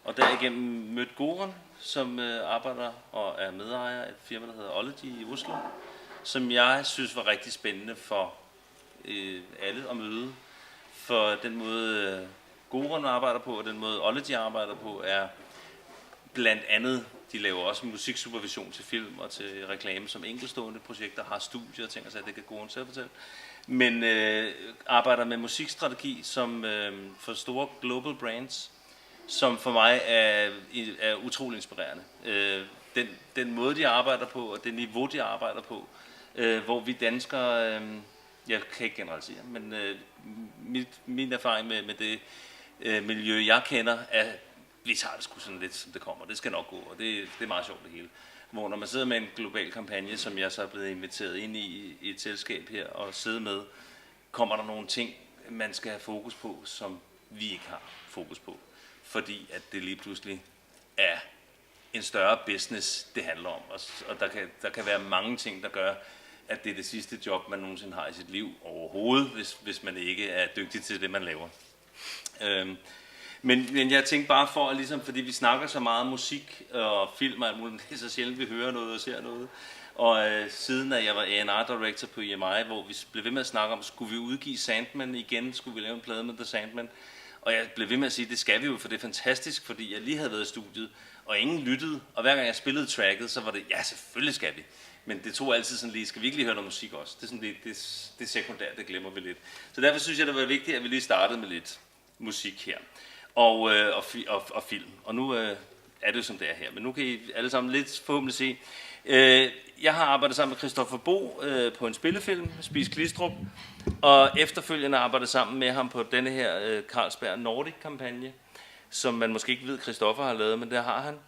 og derigennem mødte Goran, som arbejder og er medejer af et firma, der hedder Ohlogy i Oslo, som jeg synes var rigtig spændende for alle at møde. For den måde Goran arbejder på, og den måde Ohlogy arbejder på, er blandt andet, de laver også musiksupervision til film og til reklame som enkeltstående projekter, har studier og ting, så det kan Goran selv fortælle. Men arbejder med musikstrategi som for store global brands, som for mig er utrolig inspirerende. Den måde, de arbejder på, og det niveau, de arbejder på, hvor vi danskere, jeg kan ikke generalisere, men min erfaring med det miljø, jeg kender, er, vi tager det sgu sådan lidt, som det kommer. Det skal nok gå, og det er meget sjovt det hele. Hvor når man sidder med en global kampagne, som jeg så er blevet inviteret ind i et selskab her og sidder med, kommer der nogle ting, man skal have fokus på, som vi ikke har fokus på. Fordi at det lige pludselig er en større business, det handler om. Og der kan være mange ting, der gør, at det er det sidste job, man nogensinde har i sit liv overhovedet, hvis man ikke er dygtig til det, man laver. Men jeg tænkte bare for, ligesom, fordi vi snakker så meget om musik og film og alt muligt, det er så sjældent, vi hører noget og ser noget. Og siden at jeg var A&R director på EMI, hvor vi blev ved med at snakke om, skulle vi udgive Sandman igen, skulle vi lave en plade med The Sandman. Og jeg blev ved med at sige, det skal vi jo, for det er fantastisk, fordi jeg lige havde været i studiet, og ingen lyttede. Og hver gang jeg spillede tracket, så var det, ja, selvfølgelig skal vi. Men det tog altid sådan lige, skal vi ikke lige høre noget musik også? Det er sådan lidt, det er sekundært, det glemmer vi lidt. Så derfor synes jeg, det var vigtigt, at vi lige startede med lidt musik her. Og film. Og nu er det jo som det er her. Men nu kan I alle sammen lidt forhåbentlig se. Jeg har arbejdet sammen med Christoffer Bo på en spillefilm, Spis Glistrup. Og efterfølgende arbejdet sammen med ham på denne her Carlsberg Nordic-kampagne, som man måske ikke ved, Christoffer har lavet, men det har han.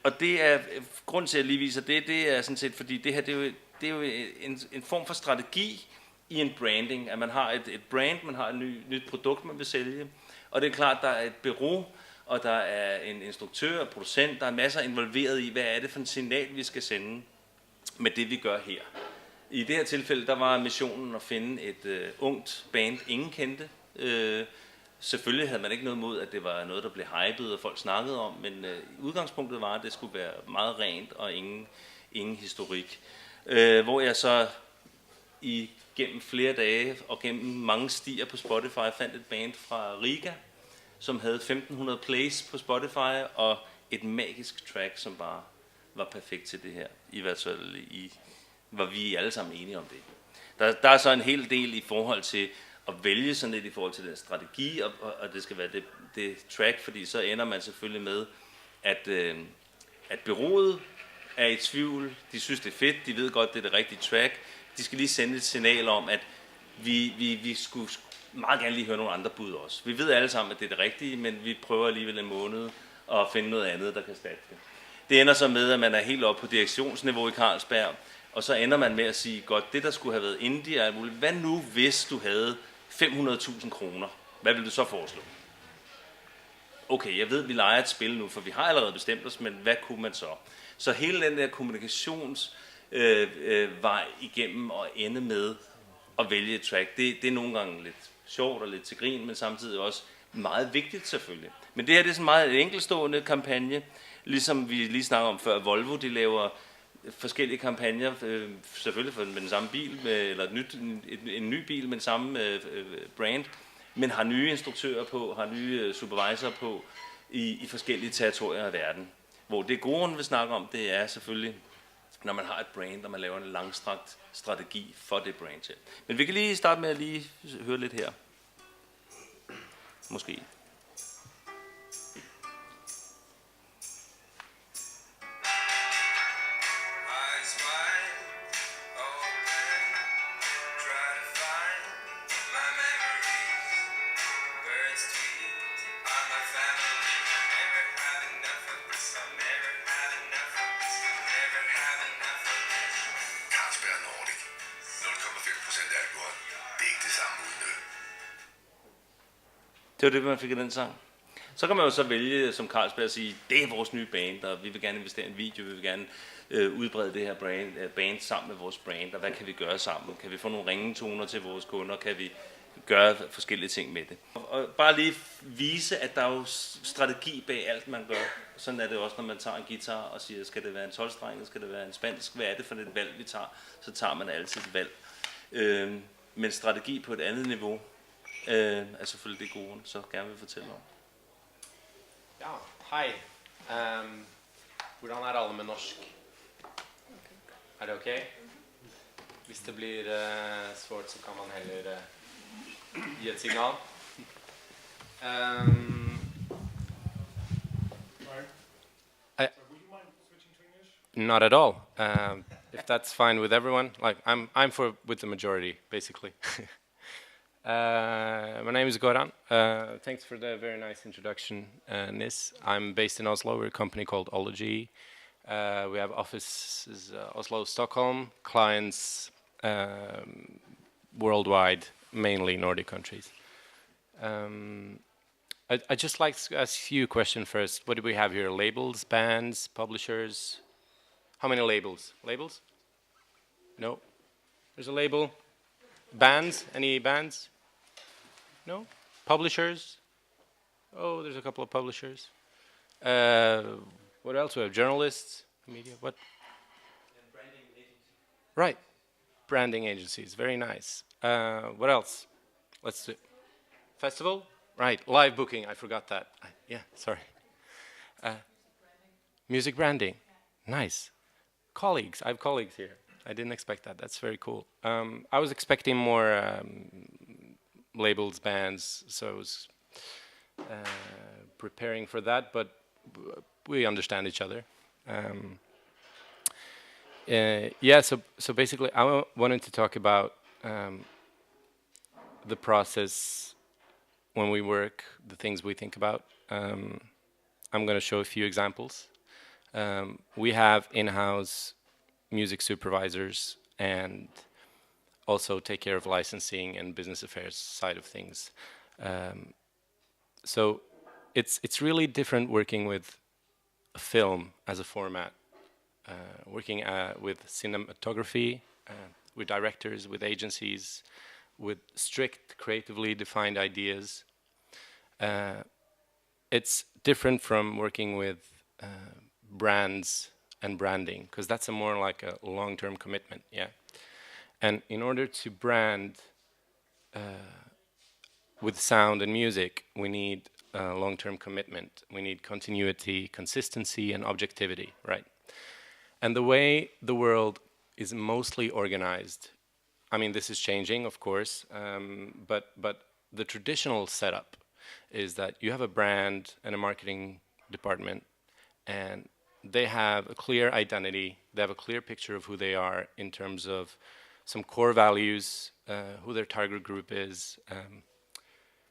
Og det er, grund til at jeg lige viser det er sådan set, fordi det her, det er jo en form for strategi i en branding, at man har et brand, man har et nyt produkt, man vil sælge. Og det er klart, der er et bureau, og der er en instruktør og producent, der er masser involveret i, hvad er det for en signal, vi skal sende med det, vi gør her. I det her tilfælde, der var missionen at finde et ungt band, ingen kendte. Selvfølgelig havde man ikke noget mod, at det var noget, der blev hypet, og folk snakkede om, men udgangspunktet var, at det skulle være meget rent og ingen historik. Hvor jeg så gennem flere dage og gennem mange stier på Spotify fandt et band fra Riga, som havde 1500 plays på Spotify og et magisk track, som bare var perfekt til det her. I hvert fald var vi alle sammen enige om det. Der er så en hel del i forhold til at vælge sådan lidt i forhold til den strategi, og det skal være det track, fordi så ender man selvfølgelig med, at bureauet er i tvivl, de synes det er fedt, de ved godt, det er det rigtige track, de skal lige sende et signal om, at vi skulle meget gerne lige høre nogle andre bud også. Vi ved alle sammen, at det er det rigtige, men vi prøver alligevel en måned at finde noget andet, der kan erstatte det. Det ender så med, at man er helt oppe på direktionsniveau i Carlsberg, og så ender man med at sige, godt, det der skulle have været indie og alt muligt, hvad nu hvis du havde 500.000 kroner? Hvad vil du så foreslå? Okay, jeg ved, vi leger et spil nu, for vi har allerede bestemt os, men hvad kunne man så? Så hele den der kommunikationsvej igennem og ende med at vælge et track, det er nogle gange lidt sjovt og lidt til grin, men samtidig også meget vigtigt selvfølgelig. Men det her det er sådan meget en enkeltstående kampagne, ligesom vi lige snakker om før. Volvo, de laver forskellige kampagner, selvfølgelig med den samme bil, eller en ny bil med den samme brand, men har nye instruktører på, har nye supervisorer på i forskellige territorier af verden. Hvor det Goran vil snakke om, det er selvfølgelig, når man har et brand, og man laver en langstrakt strategi for det brand til. Men vi kan lige starte med at lige høre lidt her. Måske. Det var det, man fik i den sang. Så kan man jo så vælge som Carlsberg at sige, det er vores nye band, og vi vil gerne investere i en video, vi vil gerne udbrede det her band sammen med vores brand, og hvad kan vi gøre sammen? Kan vi få nogle ringetoner til vores kunder? gøre forskellige ting med det. Og bare lige vise, at der er jo strategi bag alt, man gør. Sådan er det også, når man tager en guitar og siger, skal det være en 12-strenget, skal det være en spansk, hvad er det for et valg, vi tager? Så tager man altid et valg. Men strategi på et andet niveau er selvfølgelig det gode, så gerne vil fortælle om. Ja, hei. Hvordan er alle med norsk? Er det okay? Hvis det blir svårt, så kan man heller gi et signal. Not at all. If that's fine with everyone, like I'm with the majority, basically. My name is Goran. Thanks for the very nice introduction, Nis. I'm based in Oslo. We're a company called Ohlogy. We have offices Oslo, Stockholm, clients worldwide, mainly Nordic countries. I'd just like to ask you a question first. What do we have here? Labels, bands, publishers? How many labels? Labels? No. There's a label. Bands? Any bands? No? Publishers? Oh, there's a couple of publishers. What else do we have? Journalists? Media? What? And branding agencies. Right. Branding agencies. Very nice. What else? Let's do festival? Right. Live booking. I forgot that. Yeah, sorry. Music branding. Nice. Colleagues. I have colleagues here. I didn't expect that. That's very cool. I was expecting more labels, bands, so I was preparing for that, but we understand each other. Yeah, so basically I wanted to talk about the process when we work, the things we think about. I'm going to show a few examples. We have in-house music supervisors and also take care of licensing and business affairs side of things. So it's really different working with a film as a format, working with cinematography, with directors, with agencies, with strict creatively defined ideas. It's different from working with brands and branding, because that's a more like a long-term commitment, yeah. And in order to brand with sound and music, we need long-term commitment. We need continuity, consistency, and objectivity, right? And the way the world is mostly organized, I mean, this is changing, of course, but the traditional setup is that you have a brand and a marketing department, and they have a clear identity, they have a clear picture of who they are in terms of some core values, who their target group is,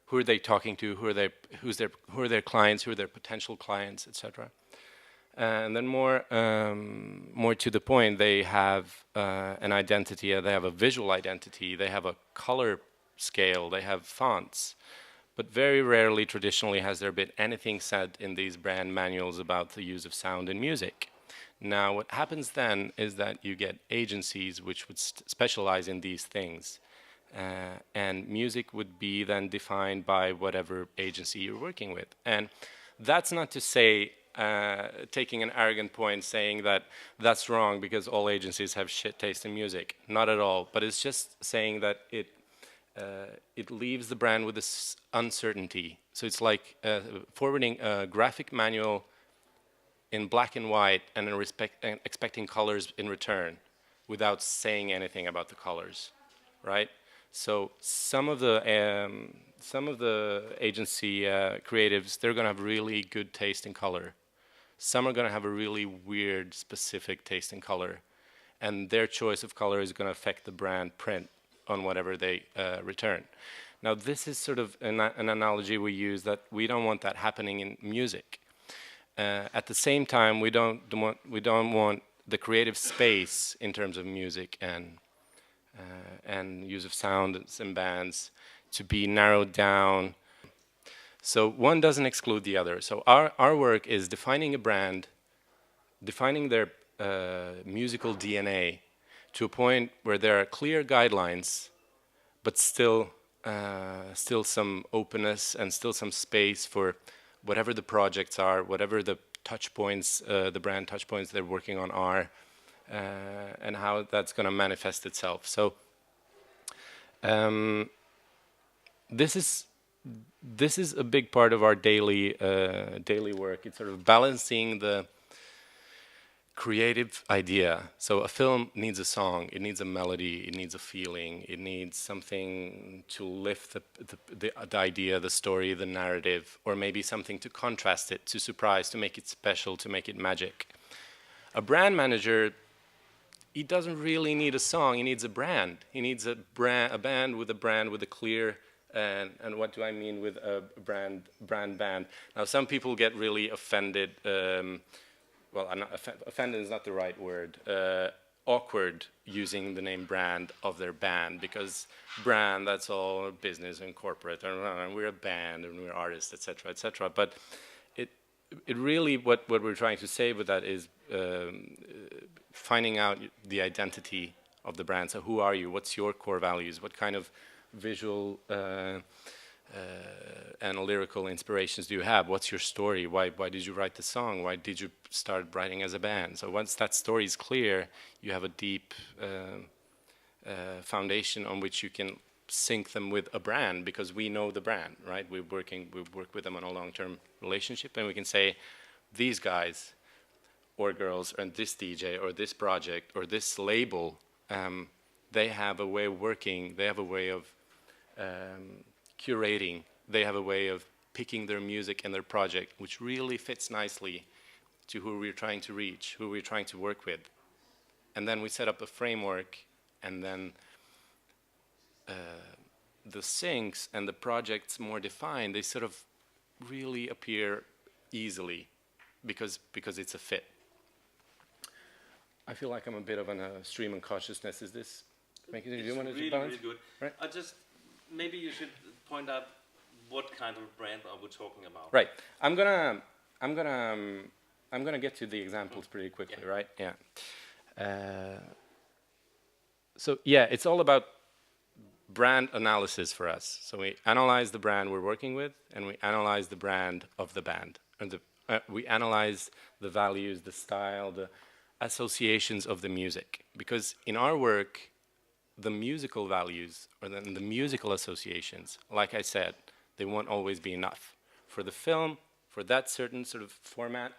who are they talking to, who are their clients, who are their potential clients, etc. And then more to the point, they have an identity, they have a visual identity, they have a color scale, they have fonts. But very rarely, traditionally, has there been anything said in these brand manuals about the use of sound in music. Now, what happens then is that you get agencies which would specialize in these things. And music would be then defined by whatever agency you're working with. And that's not to say, taking an arrogant point, saying that that's wrong because all agencies have shit taste in music. Not at all. But it's just saying that it leaves the brand with this uncertainty. So it's like forwarding a graphic manual in black and white and expecting colors in return without saying anything about the colors, right? So some of the agency creatives, they're going to have really good taste in color. Some are going to have a really weird, specific taste in color, and their choice of color is going to affect the brand print on whatever they return. Now, this is sort of an analogy we use, that we don't want that happening in music. At the same time, we don't want the creative space in terms of music and use of sounds and bands to be narrowed down. So one doesn't exclude the other. So our work is defining a brand, defining their musical DNA to a point where there are clear guidelines, but still still some openness and still some space for whatever the projects are, whatever the touch points, the brand touch points they're working on are, and how that's going to manifest itself. So this is a big part of our daily work. It's sort of balancing the creative idea. So a film needs a song, it needs a melody, it needs a feeling, it needs something to lift the idea, the story, the narrative, or maybe something to contrast it, to surprise, to make it special, to make it magic. A brand manager, he doesn't really need a song, he needs a brand. He needs a band with a clear, and what do I mean with a brand band? Now some people get really offended, well, offended is not the right word, awkward using the name brand of their band, because brand, that's all business and corporate, and we're a band and we're artists, etc., etc. But it really, what we're trying to say with that is finding out the identity of the brand. So who are you? What's your core values? What kind of visual and lyrical inspirations do you have? What's your story? Why did you write the song? Why did you start writing as a band? So once that story is clear, you have a deep foundation on which you can sync them with a brand, because we know the brand, right? We work with them on a long-term relationship, and we can say, these guys or girls, and this DJ or this project or this label, they have a way of working, they have a way of curating, they have a way of picking their music and their project, which really fits nicely to who we're trying to reach, who we're trying to work with. And then we set up a framework, and then the syncs and the projects more defined, they sort of really appear easily because it's a fit. I feel like I'm a bit of a stream of consciousness. Is this making it? Do you want to balance? Really good. Right. Maybe you should point out what kind of brand are we talking about. Right. I'm gonna get to the examples pretty quickly. Yeah. Right. Yeah. So yeah, it's all about brand analysis for us. So we analyze the brand we're working with, and we analyze the brand of the band, and we analyze the values, the style, the associations of the music. Because in our work, the musical values or the musical associations, like I said, they won't always be enough. For the film, for that certain sort of format,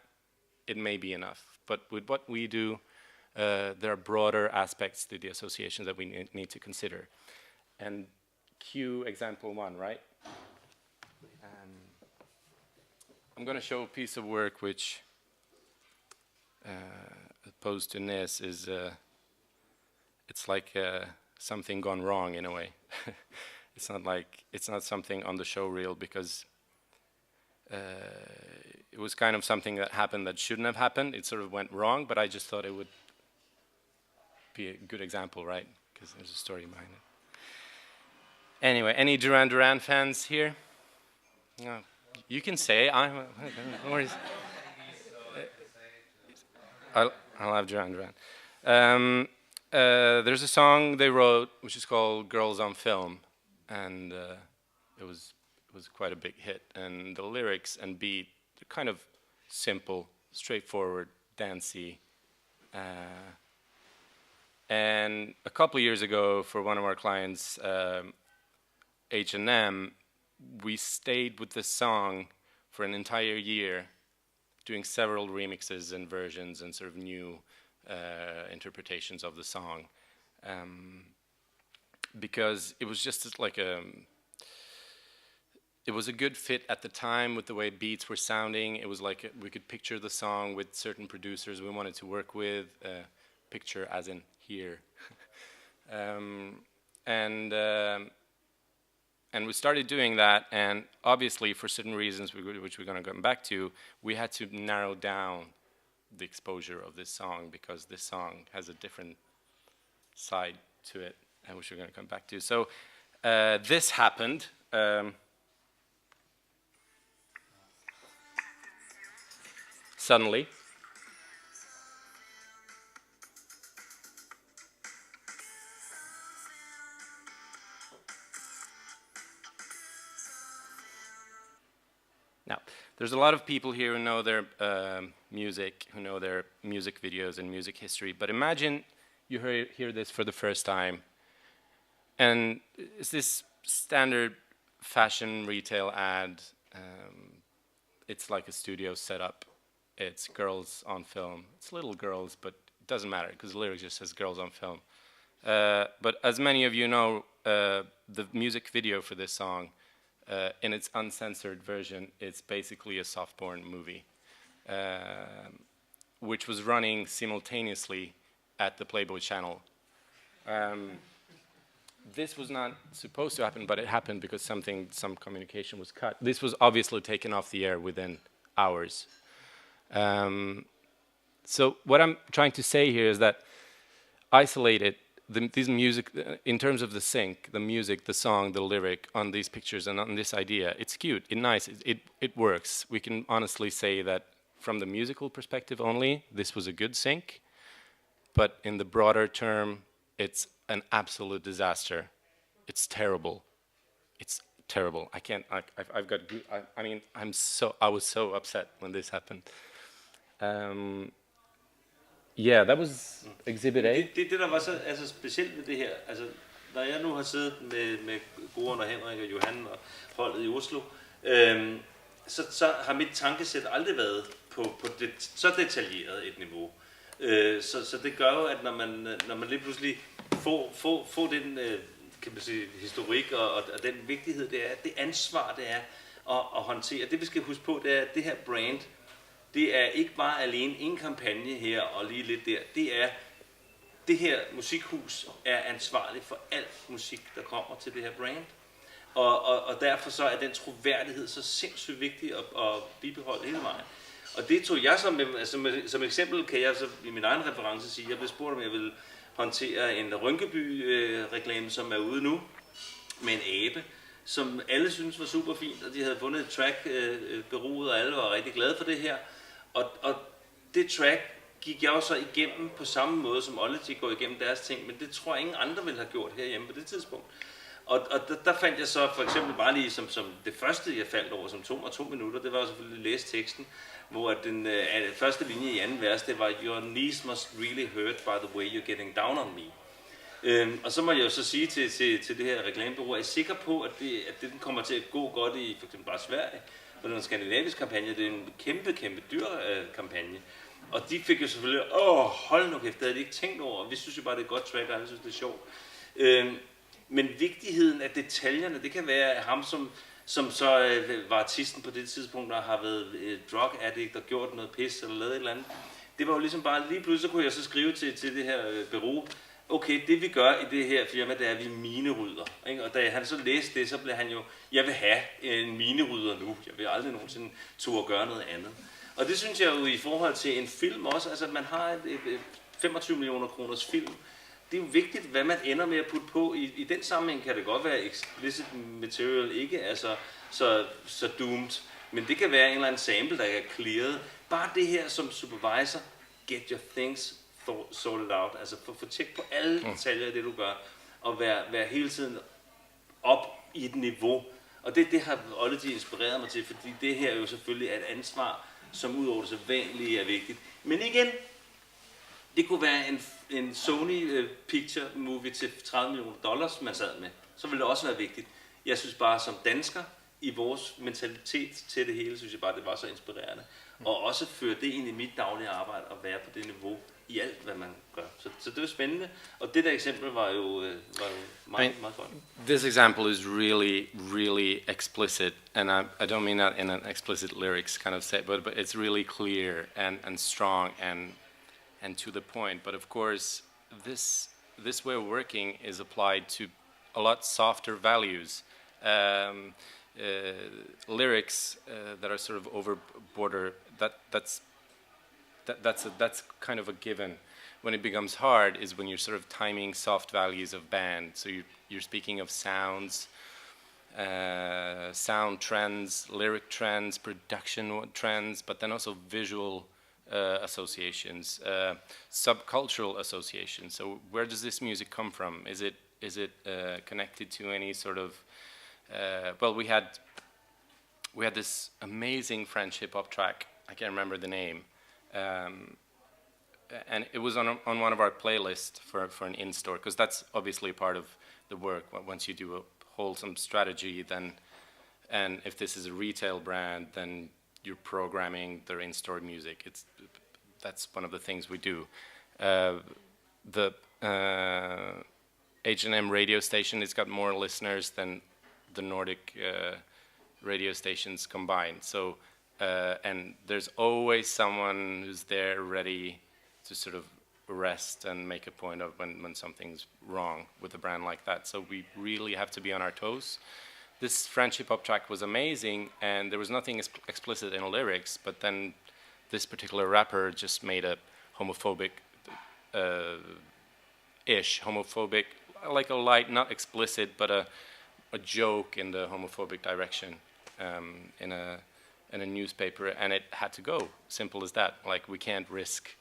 it may be enough. But with what we do, there are broader aspects to the associations that we need to consider. And cue example one, right? I'm going to show a piece of work which, opposed to Nis, is it's like something gone wrong in a way. It's not something on the show reel, because it was kind of something that happened that shouldn't have happened. It sort of went wrong, but I just thought it would be a good example, right? Because there's a story behind it. Anyway, any Duran Duran fans here? No, you can say. No worries. I'll have Duran Duran. There's a song they wrote which is called "Girls on Film," and it was quite a big hit. And the lyrics and beat are kind of simple, straightforward, dancey. And a couple of years ago, for one of our clients, H&M, we stayed with this song for an entire year, doing several remixes and versions and sort of new interpretations of the song, because it was just like it was a good fit at the time with the way beats were sounding. It was like we could picture the song with certain producers we wanted to work with, picture as in here. And we started doing that, and obviously for certain reasons, which we're going to come back to, we had to narrow down the exposure of this song, because this song has a different side to it, which we're going to come back to. So this happened. Suddenly. Now, there's a lot of people here who know their music, who know their music videos and music history, but imagine you hear this for the first time, and it's this standard fashion retail ad. It's like a studio setup. It's girls on film. It's little girls, but it doesn't matter because the lyrics just says girls on film. But as many of you know, the music video for this song, in its uncensored version, it's basically a soft-porn movie, which was running simultaneously at the Playboy channel. This was not supposed to happen, but it happened because some communication was cut. This was obviously taken off the air within hours. So what I'm trying to say here is that isolated these music, in terms of the sync, the music, the song, the lyric on these pictures and on this idea, it's cute, it's nice, it works. We can honestly say that from the musical perspective only, this was a good sync, but in the broader term, it's an absolute disaster. It's terrible. It's terrible. I can't. I've got. I mean, I was so upset when this happened. Yeah, that was Exhibit A. Det der var så altså specielt ved det her, altså når jeg nu har siddet med Goran og Henrik og Johan og holdet i Oslo, så har mit tankesæt aldrig været på det, så detaljeret et niveau. Så det gør jo, at når man lige pludselig får den kan man sige, historik og den vigtighed, det ansvar, det er at håndtere. Det vi skal huske på, det er, at det her brand, det er ikke bare alene en kampagne her og lige lidt der. Det her musikhus er ansvarlig for alt musik, der kommer til det her brand. Og derfor så er den troværdighed så sindssygt vigtig at bibeholde hele vejen. Og det tog jeg som eksempel, kan jeg så i min egen reference sige, jeg blev spurgt, om jeg ville håndtere en Rynkeby-reklame, som er ude nu, med en abe, som alle synes var super fint, og de havde fundet et track, beroet, og alle var rigtig glade for det her. Og det track gik jeg også igennem på samme måde, som Ohlogy går igennem deres ting, men det tror jeg ingen andre ville have gjort herhjemme på det tidspunkt. Og der fandt jeg så for eksempel bare lige som det første, jeg faldt over, som tog mig 2 minutter, det var jo selvfølgelig at læse teksten, hvor den første linje i anden vers, det var Your knees must really hurt by the way you're getting down on me. Og så må jeg jo så sige til det her reklamebureau, er I sikker på, at det kommer til at gå godt i for eksempel bare Sverige? For den skandinaviske kampagne, det er en kæmpe dyr kampagne. Og de fik jo selvfølgelig, hold nu kæft, det havde de ikke tænkt over. Vi synes jo bare, det er et godt track, og alle synes, det er sjovt. Men vigtigheden af detaljerne, det kan være ham, som så var artisten på det tidspunkt, der har været drug addict og gjort noget pis eller lavet et eller andet. Det var jo ligesom bare, lige pludselig kunne jeg så skrive til det her bureau, okay, det vi gør i det her firma, det er, at vi minerydder. Ikke? Og da han så læste det, så blev han jo, jeg vil have en minerydder nu. Jeg vil aldrig nogensinde turde at gøre noget andet. Og det synes jeg jo i forhold til en film også, altså man har et 25 millioner kroners film. Det er jo vigtigt, hvad man ender med at putte på. I den sammenhæng kan det godt være, explicit material ikke er så doomed. Men det kan være en eller anden sample, der er clearet. Bare det her som supervisor, get your things sorted out. Altså få tjek på alle detaljer af det, du gør. Og være hele tiden op i et niveau. Og det har Ohlogy inspireret mig til, fordi det her jo selvfølgelig er et ansvar, som udover det så vanlige er vigtigt. Men igen, det kunne være en Sony picture movie til $30 millioner, man sad med. Så ville det også være vigtigt. Jeg synes bare som dansker, i vores mentalitet til det hele, synes jeg bare, det var så inspirerende. Og også føre det ind i mit daglige arbejde og være på det niveau i alt, hvad man gør. Så det var spændende. Og det der eksempel var jo meget godt. This example is really explicit, and I don't mean that in an explicit lyrics kind of set, but it's really clear and strong and to the point. But of course, this way of working is applied to a lot softer values. Lyrics that are sort of over border, that's kind of a given. When it becomes hard is when you're sort of timing soft values of band. So you're speaking of sounds, sound trends, lyric trends, production trends, but then also visual associations, subcultural associations. So where does this music come from? Is it connected to any sort of well, we had this amazing French hip hop track. I can't remember the name, and it was on one of our playlists for an in-store, because that's obviously part of the work. Once you do a wholesome strategy, then, and if this is a retail brand, then you're programming their in-store music. That's one of the things we do. The H&M radio station has got more listeners than the Nordic radio stations combined. So, and there's always someone who's there ready to sort of arrest and make a point of when something's wrong with a brand like that. So we really have to be on our toes. This French hip hop track was amazing, and there was nothing explicit in the lyrics, but then this particular rapper just made a homophobic, homophobic, like a light, not explicit, but a joke in the homophobic direction in a newspaper, and it had to go. Simple as that. Like, we can't risk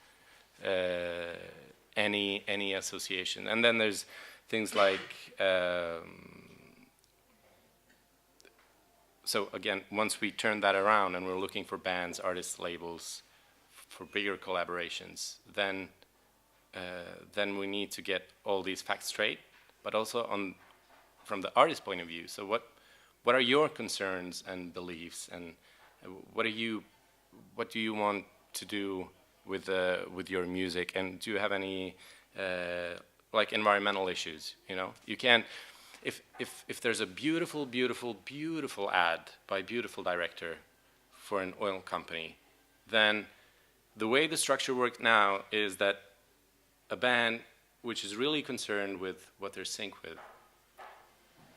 any association. And then there's things like so again, once we turn that around and we're looking for bands, artists, labels for bigger collaborations, then we need to get all these facts straight, but also from the artist point of view. So what are your concerns and beliefs, and what do you want to do with your music, and do you have any like environmental issues? You know, you can't, if there's a beautiful ad by a beautiful director for an oil company, then the way the structure works now is that a band which is really concerned with what they're synced with,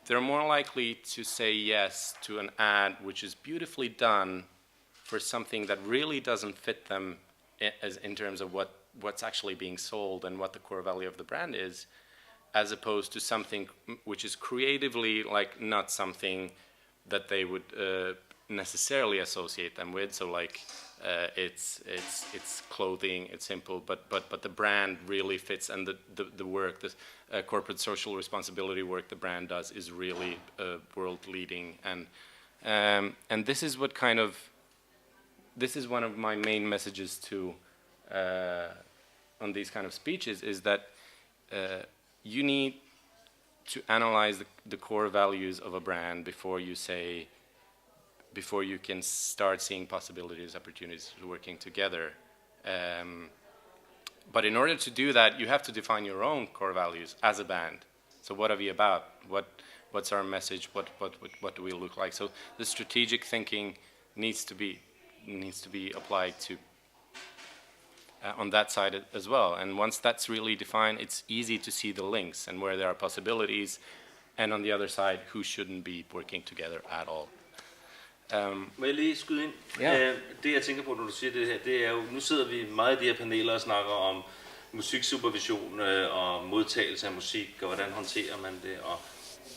they're more likely to say yes to an ad which is beautifully done for something that really doesn't fit them in terms of what's actually being sold and what the core value of the brand is, as opposed to something which is creatively like not something that they would necessarily associate them with. So like it's clothing, it's simple, but the brand really fits, and the work, the corporate social responsibility work the brand does is really world leading, and this is what kind of, this is one of my main messages to on these kind of speeches, is that you need to analyze the core values of a brand before you can start seeing possibilities, opportunities working together. But in order to do that, you have to define your own core values as a band. So what are we about? What's our message? What do we look like? So the strategic thinking needs to be applied to on that side as well. And once that's really defined, it's easy to see the links and where there are possibilities, and on the other side, who shouldn't be working together at all. Må jeg lige skyde ind? Ja. Det jeg tænker på, når du siger det her, det er jo, nu sidder vi meget i de her paneler og snakker om musiksupervision og modtagelse af musik, og hvordan håndterer man det,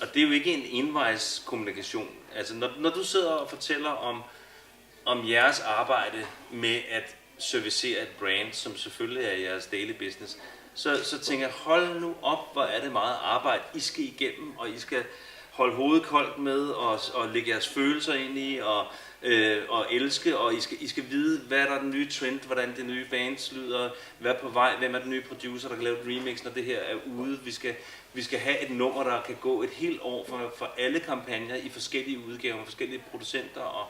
og det er jo ikke en envejskommunikation. Altså når du sidder og fortæller om jeres arbejde med at servicere et brand, som selvfølgelig er jeres daily business, så tænker jeg, hold nu op, hvor er det meget arbejde I skal igennem, og I skal holde hovedet koldt med, og lægge jeres følelser ind i, og elske, og I skal vide, hvad er der den nye trend, hvordan det nye bands lyder, hvad er på vej, hvem er den nye producer, der kan lave et remix, når det her er ude. Vi skal have et nummer, der kan gå et helt år for alle kampagner i forskellige udgaver, forskellige producenter,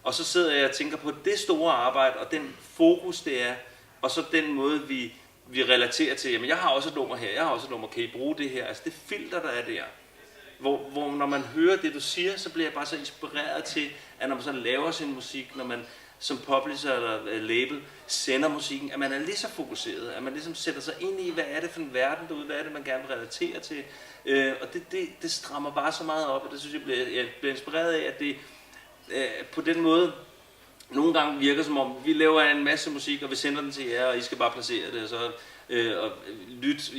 og så sidder jeg og tænker på det store arbejde, og den fokus det er, og så den måde vi relaterer til, jamen jeg har også et nummer her, jeg har også et nummer, kan I bruge det her? Altså det filter, der er der. Hvor når man hører det, du siger, så bliver jeg bare så inspireret til, at når man så laver sin musik, når man som publisher eller label sender musikken, at man er lige så fokuseret, at man ligesom sætter sig ind i, hvad er det for en verden derude, hvad er det, man gerne vil relatere til. Og det strammer bare så meget op, og det synes jeg bliver inspireret af, at det på den måde nogle gange virker som om, vi laver en masse musik, og vi sender den til jer, og I skal bare placere det, og så og lyt,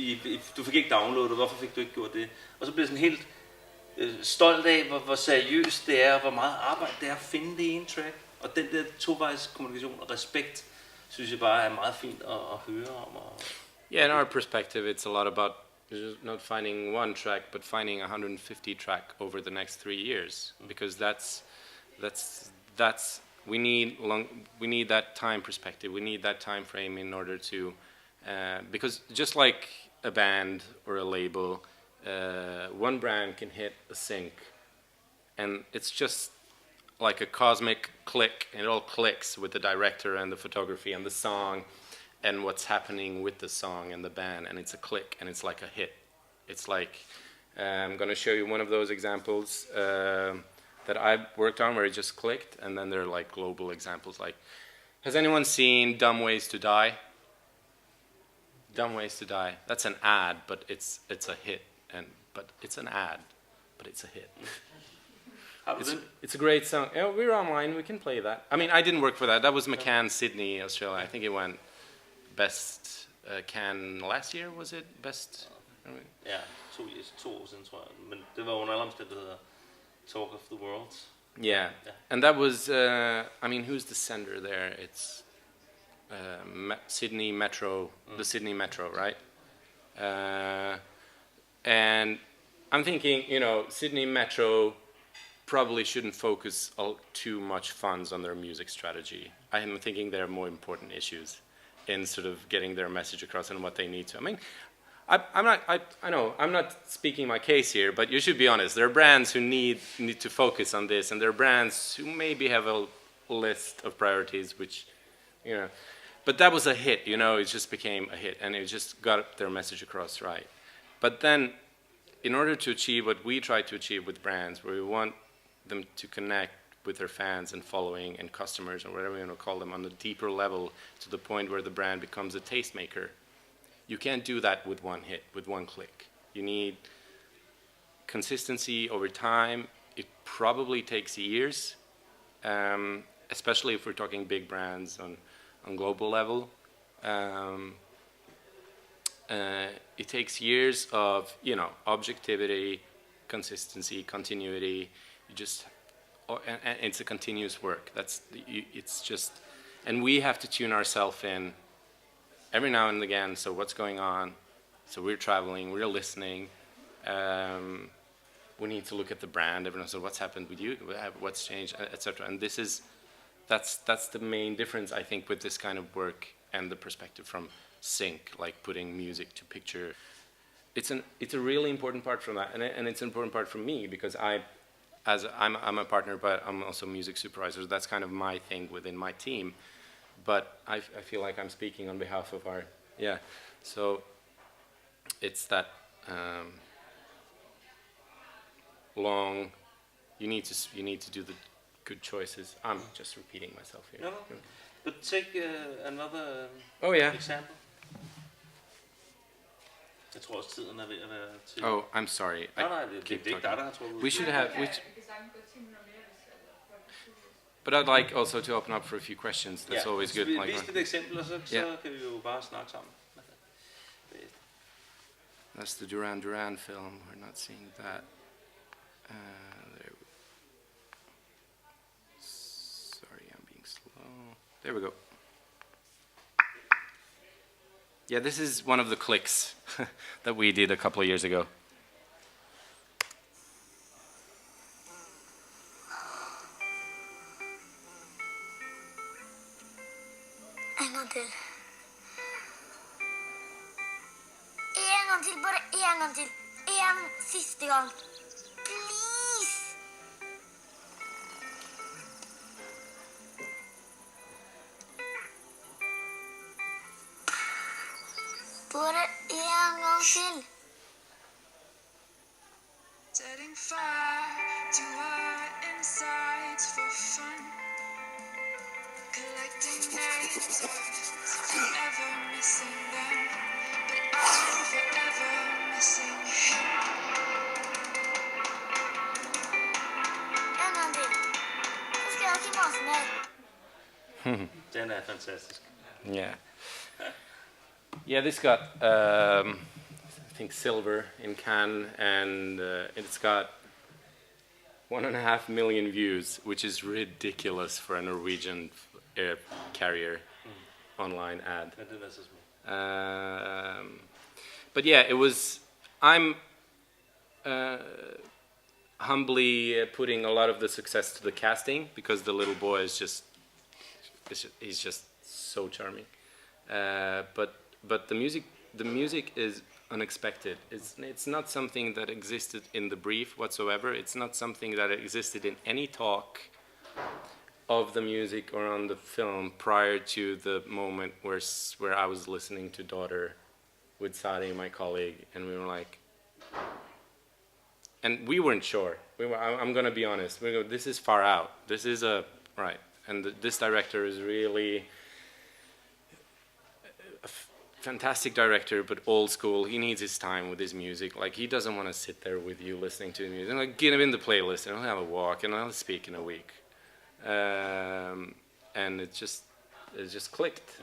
du fik ikke downloadet, hvorfor fik du ikke gjort det? Og så bliver jeg sådan helt stolt af, hvor seriøst det er, og hvor meget arbejde det er at finde det ene track. Og den der tovejs kommunikation og respekt, synes jeg bare er meget fint at høre om. Yeah, in our perspective, it's a lot about not finding one track, but finding 150 track over the next 3 years, because that's we need that time perspective. We need that time frame in order to because just like a band or a label, one brand can hit a sync, and it's just like a cosmic click, and it all clicks with the director and the photography and the song and what's happening with the song and the band, and it's a click and it's like a hit. It's like I'm going to show you one of those examples that I worked on where it just clicked, and then there are like global examples. Like, has anyone seen Dumb Ways to Die? Dumb Ways to Die. That's an ad, but it's a hit, but it's an ad, but it's a hit. It's a great song. Yeah, we're online. We can play that. I mean, I didn't work for that. That was McCann, Sydney, Australia. I think it went best Cannes last year. Was it best? Ja, 2 år siden, tror jeg. Men det var under alle omstændigheder Talk of the World. Yeah, and that was. I mean, who's the sender there? It's Sydney Metro, the Sydney Metro, right? And I'm thinking, Sydney Metro probably shouldn't focus too much funds on their music strategy. I'm thinking there are more important issues in sort of getting their message across and what they need to. I mean, I know I'm not speaking my case here, but you should be honest. There are brands who need to focus on this, and there are brands who maybe have a list of priorities, which, But that was a hit, It just became a hit, and it just got their message across right. But then, in order to achieve what we try to achieve with brands, where we want them to connect with their fans and following and customers, or whatever you want to call them, on a deeper level, to the point where the brand becomes a tastemaker. You can't do that with one hit, with one click. You need consistency over time. It probably takes years, especially if we're talking big brands on global level. It takes years of, objectivity, consistency, continuity. And it's a continuous work. And we have to tune ourselves in every now and again. So what's going on? So we're traveling, we're listening. We need to look at the brand. Everyone says, what's happened with you? What's changed, etc. And that's the main difference, I think, with this kind of work and the perspective from sync, like putting music to picture. It's a really important part from that, and it's an important part for me because I'm a partner, but I'm also music supervisor. That's kind of my thing within my team. But I feel like I'm speaking on behalf of our, So it's that long. You need to do the good choices. I'm just repeating myself here. No. But take another example. Jeg tror også tiden ved at være til. Oh, I'm sorry. Nej, det er ikke dig, der har trukket. We should have. But I'd like also to open up for a few questions. That's always good. Hvis vi viser et eksempel, så kan vi jo bare snakke sammen. That's the Duran Duran film. We're not seeing that. Sorry, I'm being slow. There we go. Yeah, this is one of the clicks that we did a couple of years ago. En gang til. En gang til, bare en gang til. En siste gang. Please! Bare en gang til. Setting fire to our insides for fun. Collecting names of forever missing them, but I'm forever missing him. En gang til. Så skal jeg ikke mase mer. Den er fantastisk. Yeah. Yeah, this got, I think, silver in Cannes, and it's got 1.5 million views, which is ridiculous for a Norwegian air carrier online ad. But yeah, it was. humbly putting a lot of the success to the casting, because the little boy is just, he's just so charming. But the music is unexpected. It's not something that existed in the brief whatsoever. It's not something that existed in any talk of the music or on the film prior to the moment where I was listening to Daughter with Sadi, my colleague, and we were like, and we weren't sure. I'm going to be honest. We go, this is far out. This is right. And this director is really a fantastic director, but old school. He needs his time with his music. Like, he doesn't want to sit there with you listening to the music. And like, get him in the playlist, and I'll have a walk, and I'll speak in a week. And it just clicked.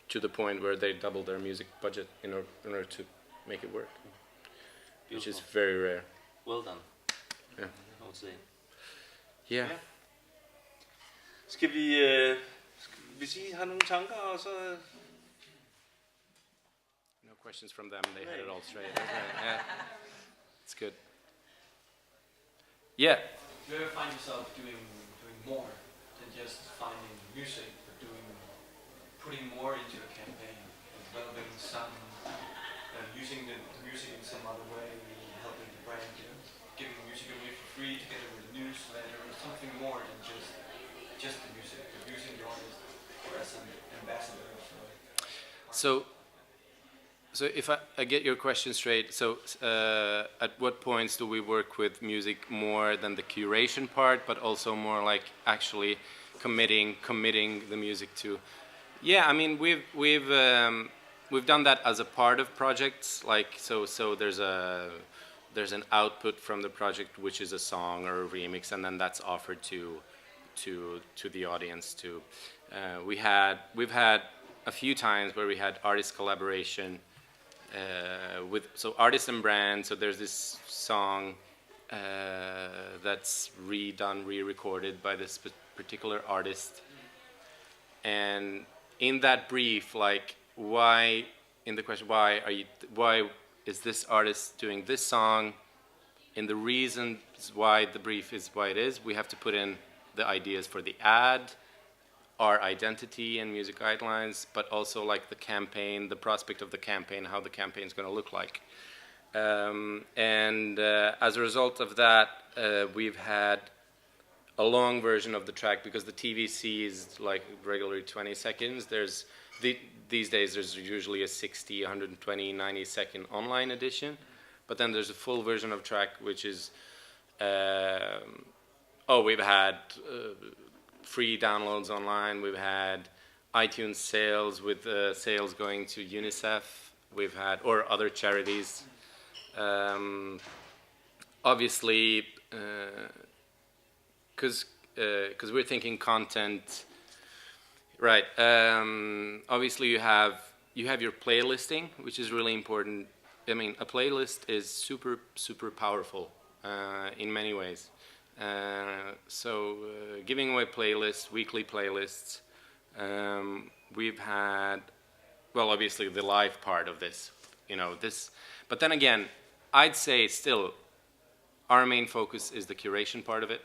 To the point where they doubled their music budget in order to make it work. Beautiful. Which is very rare. Well done. Yeah. I would say. Yeah. Skal vi, hvis I har nogle tanker, og så... No questions from them. They had it all straight. Yeah. It's good. Yeah. Do you ever find yourself doing more than just finding music, but putting more into a campaign, developing some, using the music in some other way, helping the brand, giving music away for free together with a newsletter, or something more than just the music, but using the artist as an ambassador of So if I get your question straight, so at what points do we work with music more than the curation part, but also more like actually committing the music to? Yeah, I mean we've done that as a part of projects, like so there's an output from the project which is a song or a remix, and then that's offered to the audience too. We've had a few times where we had artist collaboration with artist and brand. So there's this song that's re-recorded by this particular artist, and in that brief, like why is this artist doing this song? In the reasons why the brief is why it is, we have to put in the ideas for the ad, our identity and music guidelines, but also like the campaign, the prospect of the campaign, how the campaign is going to look like. As a result of that, we've had a long version of the track, because the TVC is like regularly 20 seconds. These days there's usually a 60, 120, 90 second online edition, but then there's a full version of track which is we've had free downloads online, we've had iTunes sales with sales going to UNICEF, we've had, or other charities. Obviously, because we're thinking content, right? Obviously, you have your playlisting, which is really important. I mean, a playlist is super powerful in many ways. Giving away playlists, weekly playlists. We've had, well, obviously the live part of this, this. But then again, I'd say still, our main focus is the curation part of it,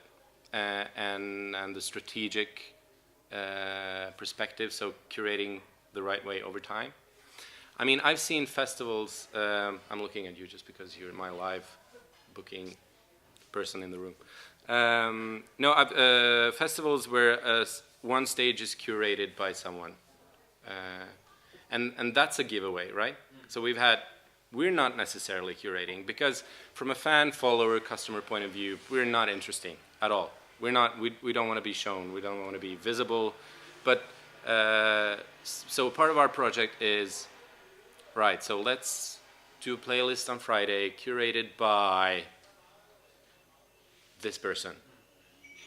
and the strategic perspective. So curating the right way over time. I mean, I've seen festivals. I'm looking at you just because you're my live booking person in the room. Festivals where one stage is curated by someone, and that's a giveaway, right? So we're not necessarily curating, because from a fan, follower, customer point of view, we're not interesting at all. We don't want to be shown, we don't want to be visible, but so part of our project is, right, so let's do a playlist on Friday curated by this person,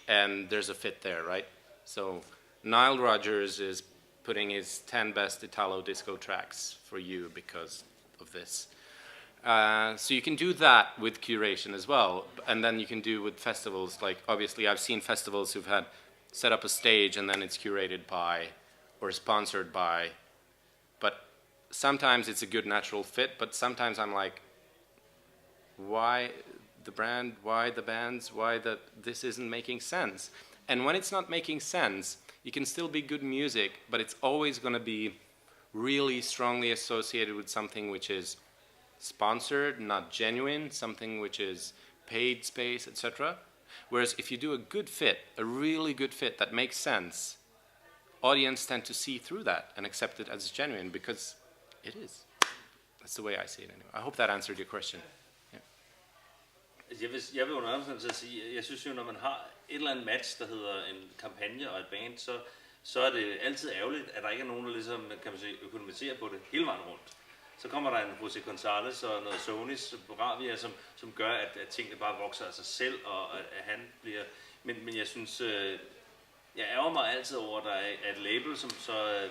and there's a fit there, right? So Nile Rodgers is putting his 10 best Italo disco tracks for you because of this. So you can do that with curation as well, and then you can do with festivals. Like, obviously I've seen festivals who've had set up a stage and then it's curated by or sponsored by, but sometimes it's a good natural fit, but sometimes I'm like, why the brand, why the bands, why this isn't making sense. And when it's not making sense, it can still be good music, but it's always going to be really strongly associated with something which is sponsored, not genuine, something which is paid space, etc. Whereas if you do a good fit, a really good fit that makes sense, audience tend to see through that and accept it as genuine because it is. That's the way I see it anyway. I hope that answered your question. Jeg vil understøtte til at sige, jeg synes jo, når man har et eller andet match, der hedder en kampagne og et band, så er det altid ærgerligt, at der ikke er nogen, der ligesom, kan man sige, økonomiserer på det hele vejen rundt. Så kommer der en José González og noget Sonys Bravia, som gør, at tingene bare vokser af sig selv, og at han bliver... Men jeg synes, jeg ærger mig altid over, at der er et label, som så,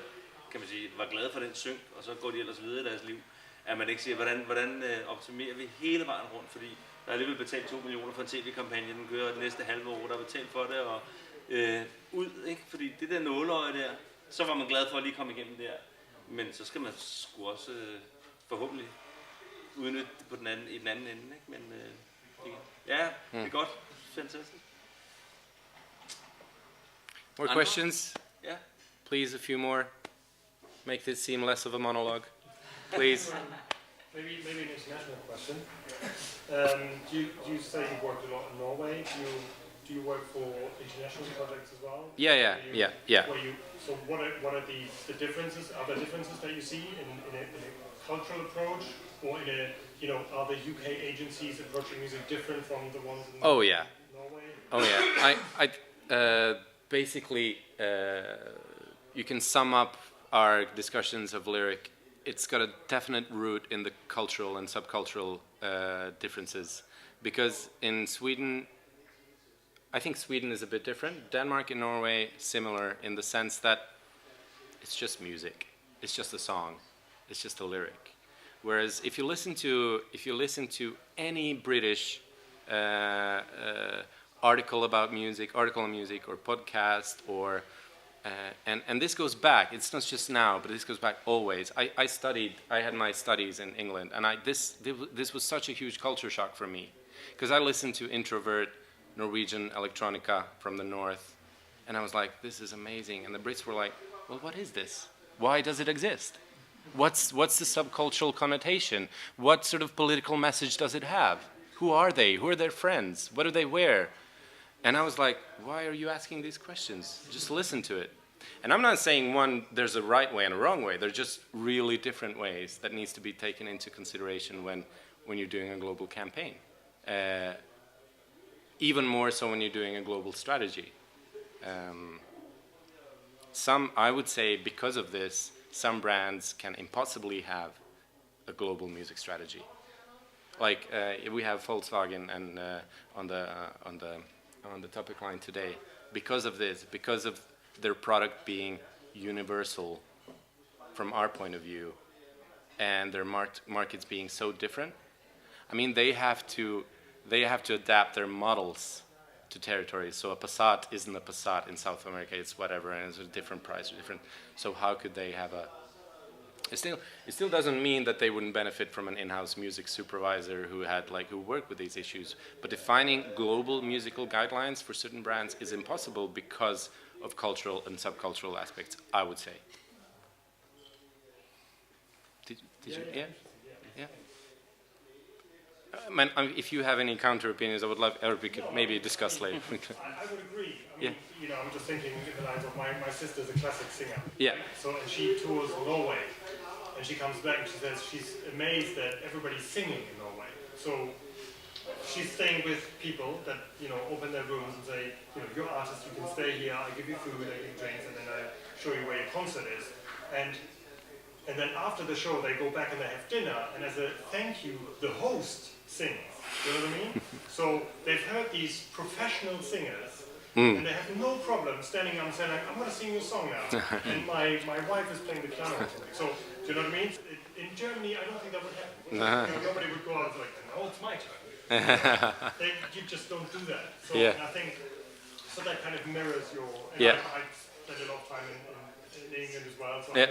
kan man sige, var glad for den synk, og så går de ellers videre i deres liv. At man ikke siger, hvordan optimerer vi hele vejen rundt, fordi der er alligevel betalt 2 millioner for en tv-kampagne, den kører det næste halve år, der er betalt for det, og ud, ikke? Fordi det der nåleøje der, så var man glad for at lige komme igennem der. Men så skal man sgu også forhåbentlig udnytte det på i den anden ende, ikke? Men ja, det er godt. Fantastisk. More questions? Yeah. Please, a few more. Make this seem less of a monologue. Please. Maybe an international question. Do you say you worked a lot in Norway? Do you work for international projects as well? Yeah. So what are the differences? Are there differences that you see in a cultural approach, or are the UK agencies approaching music different from the ones in Norway? Oh yeah. I basically you can sum up our discussions of lyric. It's got a definite root in the cultural and subcultural differences, because in Sweden, I think Sweden is a bit different. Denmark and Norway similar in the sense that it's just music, it's just a song, it's just a lyric. Whereas if you listen to any British article about music, article on music, or podcast, or and this goes back. It's not just now, but this goes back always. I had my studies in England, and this was such a huge culture shock for me, because I listened to introvert Norwegian electronica from the north, and I was like, this is amazing. And the Brits were like, well, what is this? Why does it exist? What's the subcultural connotation? What sort of political message does it have? Who are they? Who are their friends? What do they wear? And I was like, why are you asking these questions? Just listen to it. And I'm not saying there's a right way and a wrong way. They're just really different ways that needs to be taken into consideration when you're doing a global campaign. Even more so when you're doing a global strategy. I would say, because of this, some brands can impossibly have a global music strategy. Like we have Volkswagen and on the topic line today, because of this, because of their product being universal from our point of view, and their markets being so different. I mean, they have to adapt their models to territories. So a Passat isn't a Passat in South America, it's whatever, and it's a different price or different. So how could they have it still doesn't mean that they wouldn't benefit from an in-house music supervisor who worked with these issues. But defining global musical guidelines for certain brands is impossible because of cultural and subcultural aspects, I would say. Did you? Yeah. Man, if you have any counter opinions, I would love, or we could maybe discuss later. I would agree. I mean, I'm just thinking in the lines of my sister's a classic singer. Yeah. So, and she tours Norway, and she comes back and she says she's amazed that everybody's singing in Norway. So she's staying with people that, open their rooms and say, you're artists, you can stay here, I give you food, I give you drinks, and then I show you where your concert is. And then after the show, they go back and they have dinner, and as a thank you, the host sings. You know what I mean? So they've heard these professional singers, and they have no problem standing up and saying, I'm going to sing you a song now. And my wife is playing the piano or something. So, do you know what I mean? In Germany, I don't think that would happen. Nobody would go out and say, no, it's my turn. You just don't do that. So I think, so that kind of mirrors your, and I spent a lot of time in England as well, so I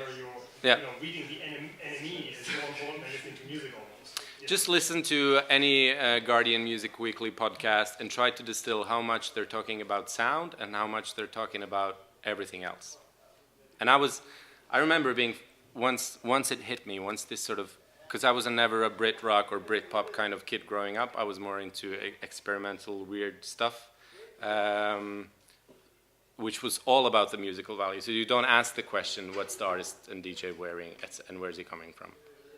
know reading the enemy is more important than listening to music almost. Just listen to any Guardian Music Weekly podcast and try to distill how much they're talking about sound and how much they're talking about everything else. And I remember being, once it hit me, once this sort of, because I was never a Brit rock or Brit pop kind of kid growing up. I was more into experimental, weird stuff, which was all about the musical value. So you don't ask the question, what's the artist and DJ wearing and where's he coming from?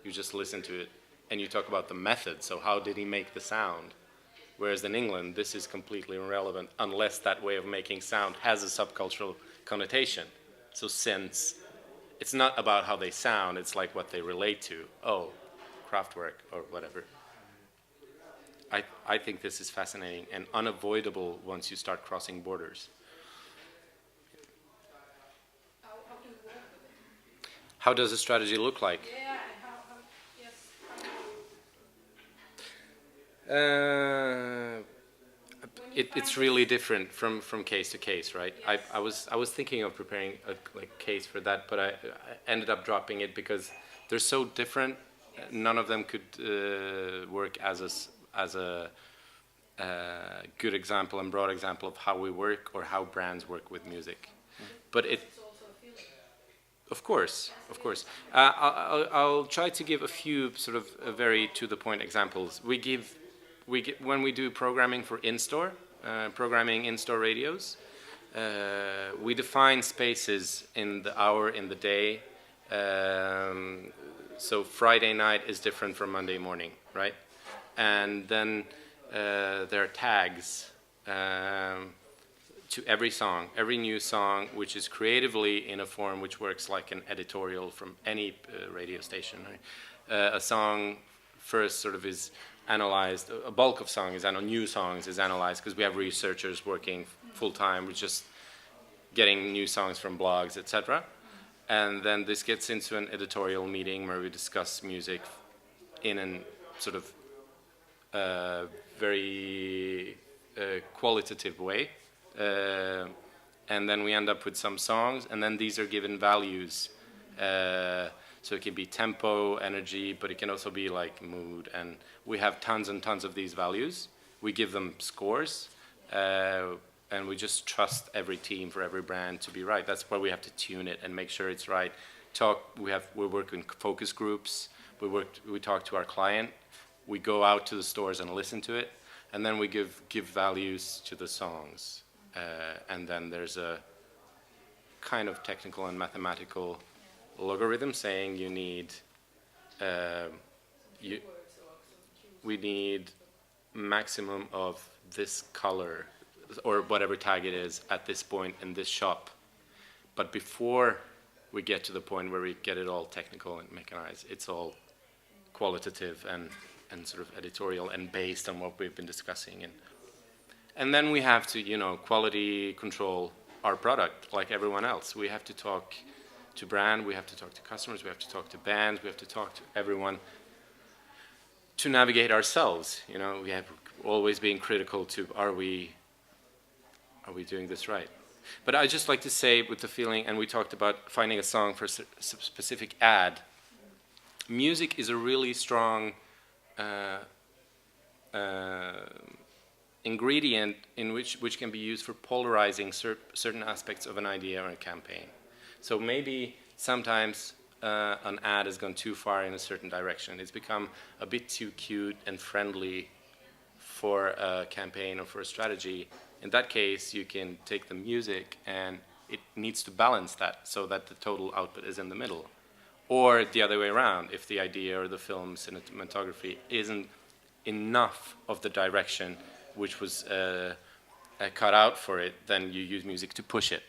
You just listen to it and you talk about the method. So how did he make the sound? Whereas in England, this is completely irrelevant unless that way of making sound has a subcultural connotation. So since it's not about how they sound, it's like what they relate to. Oh, Kraftwerk or whatever. I think this is fascinating and unavoidable once you start crossing borders. How does a strategy look like? Yeah, yes. It's really different from case to case, right? Yes. I was thinking of preparing a case for that, but I ended up dropping it because they're so different. Yes. None of them could work as a good example and broad example of how we work or how brands work with music. But It's also a feeling. of course. I'll try to give a few sort of very to-the-point examples. When we do programming for in-store, programming in-store radios, we define spaces in the hour, in the day. So Friday night is different from Monday morning, right? And then there are tags to every song, every new song, which is creatively in a form which works like an editorial from any radio station. Right? A song first sort of is analyzed, a bulk of songs, new songs is analyzed because we have researchers working full-time with just getting new songs from blogs, etc. And then this gets into an editorial meeting where we discuss music in a sort of very qualitative way. And then we end up with some songs, and then these are given values. So it can be tempo, energy, but it can also be like mood. And we have tons and tons of these values. We give them scores, and we just trust every team for every brand to be right. That's why we have to tune it and make sure it's right. We work in focus groups. We talk to our client. We go out to the stores and listen to it, and then we give values to the songs. And then there's a kind of technical and mathematical logarithm saying you need we need maximum of this color or whatever tag it is at this point in this shop. But before we get to the point where we get it all technical and mechanized, it's all qualitative and sort of editorial and based on what we've been discussing. And then we have to, quality control our product like everyone else. We have to talk to brand, we have to talk to customers, we have to talk to bands, we have to talk to everyone to navigate ourselves. We have always been critical to are we doing this right? But I just like to say with the feeling, and we talked about finding a song for a specific ad. Music is a really strong ingredient in which can be used for polarizing certain aspects of an idea or a campaign. So maybe sometimes an ad has gone too far in a certain direction. It's become a bit too cute and friendly for a campaign or for a strategy. In that case, you can take the music and it needs to balance that so that the total output is in the middle. Or the other way around, if the idea or the film cinematography isn't enough of the direction which was cut out for it, then you use music to push it.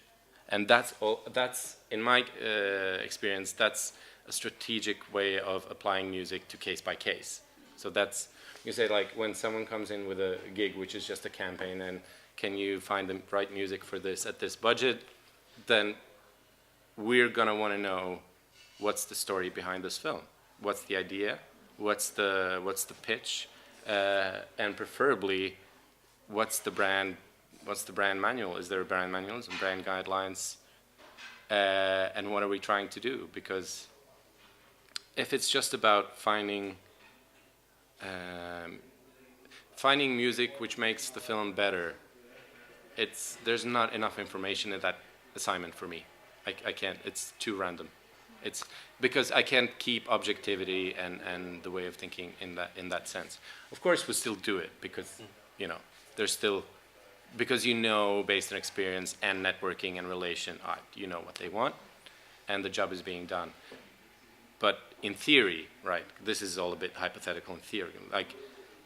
And that's in my experience, that's a strategic way of applying music to case by case. So that's, you say like when someone comes in with a gig which is just a campaign and can you find the right music for this at this budget, then we're gonna wanna know what's the story behind this film? What's the idea? What's the pitch? And preferably, what's the brand manual? Is there a brand manual, some brand guidelines? And what are we trying to do? Because if it's just about finding finding music which makes the film better, there's not enough information in that assignment for me. I can't, it's too random. It's because I can't keep objectivity and the way of thinking in that sense. Of course we still do it because, you know, there's still, because you know, based on experience and networking and relation, you know what they want and the job is being done. But in theory, right, this is all a bit hypothetical in theory. Like,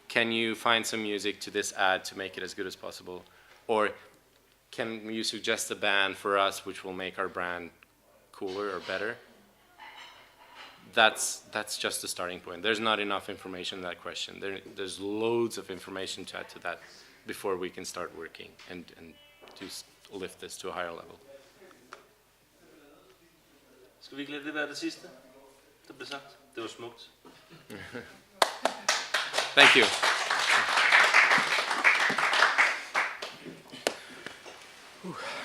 can you find some music to this ad to make it as good as possible? Or can you suggest a band for us which will make our brand cooler or better? That's just the starting point. There's not enough information in that question. There's loads of information to add to that before we can start working and to lift this to a higher level. Skal vi ikke lade det være det sidste, der blev sagt? Det var smukt. Thank you. Whew.